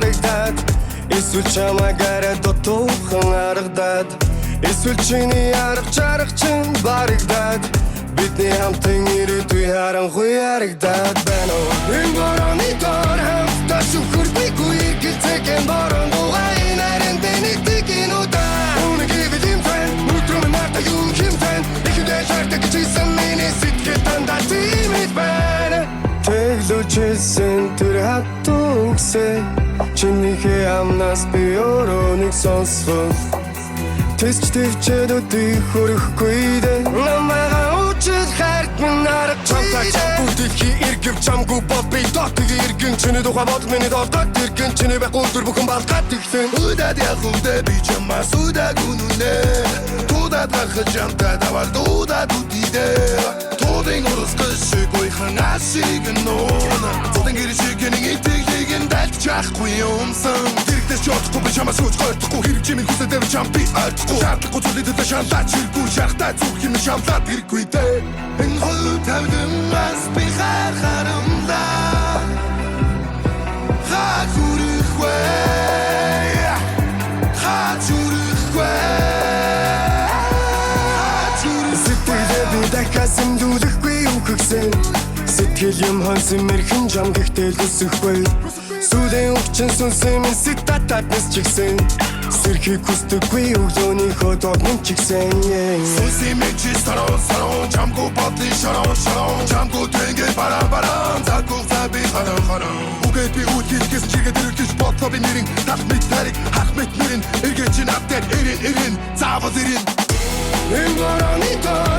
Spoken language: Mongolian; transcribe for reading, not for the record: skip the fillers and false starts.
харагдаад эсвэл чамаагаараа дутуухан харагдаад эсвэл чиний арга чарга чинь барагдаад бидний хамтын ирээдүй харанхуй харагдаад байна уу энэ борооны доор хамтдаа шүхэрдэггүй гэлцэхэн борон дугай нарийн дэнийг инудаа үнэгийг юм фэн нүтрүүн марта юу юм фэн ихэдээ шаардаг чийсэн миний сэтгэл дандаа тимэд байна тэглүүчсэн тэр хатугсэ чинийхээ амнаас би өрөөнийг сонсвол тэсч төвчээд өдийг хөрөхгүй дээ намайгаа учил хайрт минь арга чамтай бүдэлхий иргэв чамгүй бол би дотыг иргэн чиний тухай бод миний дордод иргэн чиний байхгүй өдөр бүхэн балгаад ихсэн Удаад явахудаа би чамаас удаагүй нүнэ Тудаад гарах чамтай давал дудаад үдидээ Тудын урсгал шиг гойхан асиг нуна Тудын гэр шиг нэг итгэлийг дальт чахгүй юмсан Дэрэгдэж чадахгүй би чамаас үуч гойхгүй хэрэг чимийн хүсэдээр чам би ойлгохгүй Шаардахгүй зүйлээ дэдэ шаналаад чиргүй шахтаа зүг юм шамлаад хэрэггүй дээ Энэ хол тавдамаас би харахарамдаа Хачурыхвэ Хачурыхвэ Сэтгэлээ би дахиад сэмдүүлэхгүй юу гэгсэн Сэтгэл юм хонсон мэрхэн жам гэхдээ лүсэхгүй Сүлийн өвчин сүнсэн минь ситатад нисчихсэн Сэрхийг хүсдэггүй өглөөнийхөө догнон чигсэн Сүнсийн мэчи сарон Чамгүй бодлын шарон Чамгүй тэнгээ баран Заггүй заби харан Үгээд би үтгэл чигээ дэрэгдэж бодлоо би нэрин Тал мэд тариг хах мэд нэрин Эргээ чин аптер эрин Заавал эрин Энэ борооны доор